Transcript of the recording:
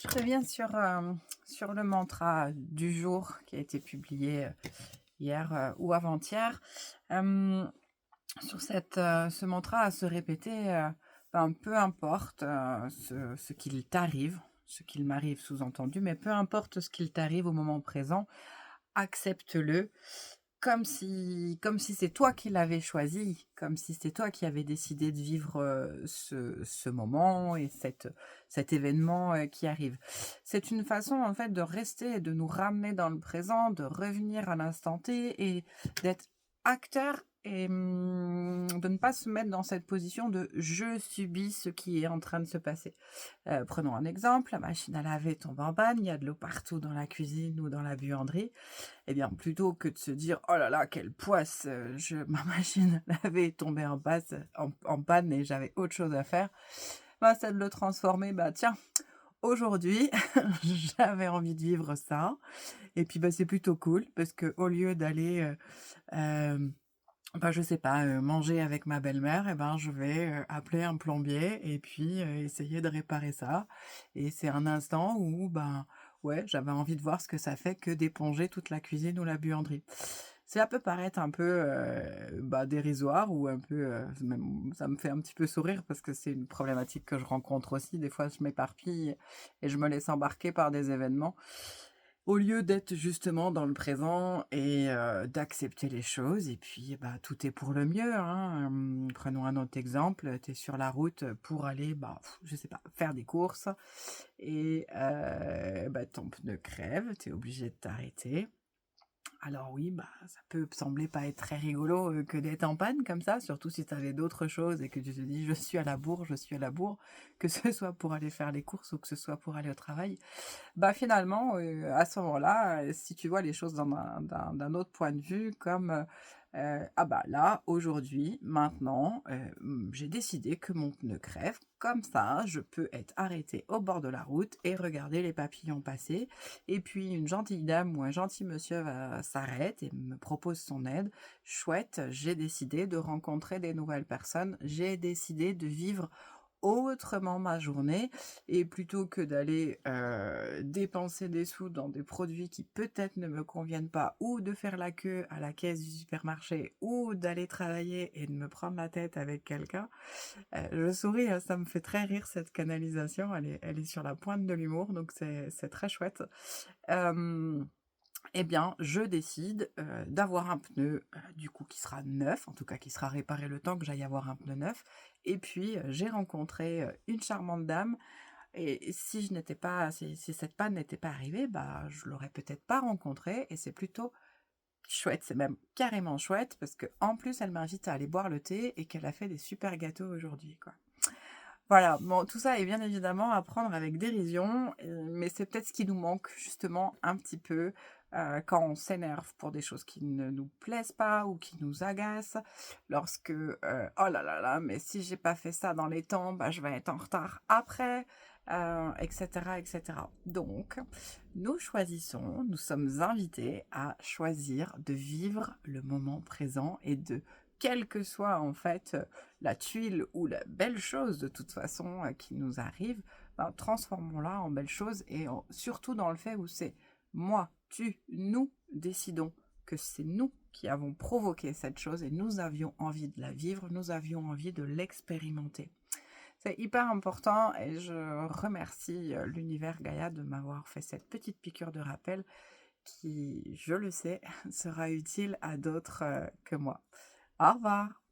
Je reviens sur le mantra du jour qui a été publié, hier, ou avant-hier. Hem, ce mantra à se répéter, peu importe, ce qu'il t'arrive, ce qu'il m'arrive sous-entendu, mais peu importe ce qu'il t'arrive au moment présent, accepte-le comme si c'est toi qui l'avais choisi, comme si c'est toi qui avais décidé de vivre, ce moment et cet événement, qui arrive. C'est une façon, en fait, de rester et de nous ramener dans le présent, de revenir à l'instant T et d'être acteur et de ne pas se mettre dans cette position de: «Je subis ce qui est en train de se passer». Prenons un exemple, la machine à laver tombe en panne, il y a de l'eau partout dans la cuisine ou dans la buanderie. Eh bien, plutôt que de se dire: «Oh là là, quelle poisse, je ma machine à laver est tombée en panne et j'avais autre chose à faire», bah, c'est de le transformer, bah, tiens, aujourd'hui, j'avais envie de vivre ça et puis, bah, c'est plutôt cool parce que au lieu d'aller, hem, je sais pas, manger avec ma belle-mère et ben, je vais, appeler un plombier et puis, essayer de réparer ça et c'est un instant où, ben, ouais, j'avais envie de voir ce que ça fait que d'éponger toute la cuisine ou la buanderie. Ça peut paraître un peu, dérisoire ou un peu, même ça me fait un petit peu sourire parce que c'est une problématique que je rencontre aussi. Des fois, je m'éparpille et je me laisse embarquer par des événements. Au lieu d'être justement dans le présent et d'accepter les choses et puis, bah, tout est pour le mieux, hein. Prenons un autre exemple, tu es sur la route, pour aller, je sais pas, faire des courses et ton pneu crève, tu es obligé de t'arrêter. Alors oui, bah, ça peut sembler pas être très rigolo, que d'être en panne comme ça, surtout si tu avais d'autres choses et que tu te dis: «Je suis à la bourre, je suis à la bourre», que ce soit pour aller faire les courses ou que ce soit pour aller au travail. Bah, finalement, à ce moment-là, si tu vois les choses d'un autre point de vue comme, «Ah bah, là, aujourd'hui, maintenant, j'ai décidé que mon pneu crève, comme ça, je peux être arrêté au bord de la route et regarder les papillons passer et puis une gentille dame ou un gentil monsieur s'arrête et me propose son aide. Chouette, j'ai décidé de rencontrer des nouvelles personnes, j'ai décidé de vivre autrement ma journée et plutôt que d'aller, dépenser des sous dans des produits qui peut-être ne me conviennent pas ou de faire la queue à la caisse du supermarché ou d'aller travailler et de me prendre la tête avec quelqu'un, je souris, hein, ça me fait très rire cette canalisation, elle est sur la pointe de l'humour donc c'est très chouette. Hem Eh bien, je décide, d'avoir un pneu, du coup, qui sera neuf, en tout cas qui sera réparé le temps que j'aille avoir un pneu neuf et puis, j'ai rencontré, une charmante dame et si cette panne n'était pas arrivée, bah, je l'aurais peut-être pas rencontrée et c'est plutôt chouette, c'est même carrément chouette parce que en plus, elle m'invite à aller boire le thé et qu'elle a fait des super gâteaux aujourd'hui, quoi. Voilà, bon, tout ça est bien évidemment à prendre avec dérision, mais c'est peut-être ce qui nous manque justement un petit peu, quand on s'énerve pour des choses qui ne nous plaisent pas ou qui nous agacent. Lorsque, «Oh là là là, mais si j'ai pas fait ça dans les temps, bah, je vais être en retard après», et cetera et cetera. Donc, nous sommes invités à choisir de vivre le moment présent et de quelle que soit en fait, la tuile ou la belle chose de toute façon, qui nous arrive, ben, transformons-la en belle chose et en surtout dans le fait où c'est moi, tu, nous décidons que c'est nous qui avons provoqué cette chose et nous avions envie de la vivre, nous avions envie de l'expérimenter. C'est hyper important et je remercie, l'univers Gaïa de m'avoir fait cette petite piqûre de rappel qui, je le sais, sera utile à d'autres, que moi. Au revoir.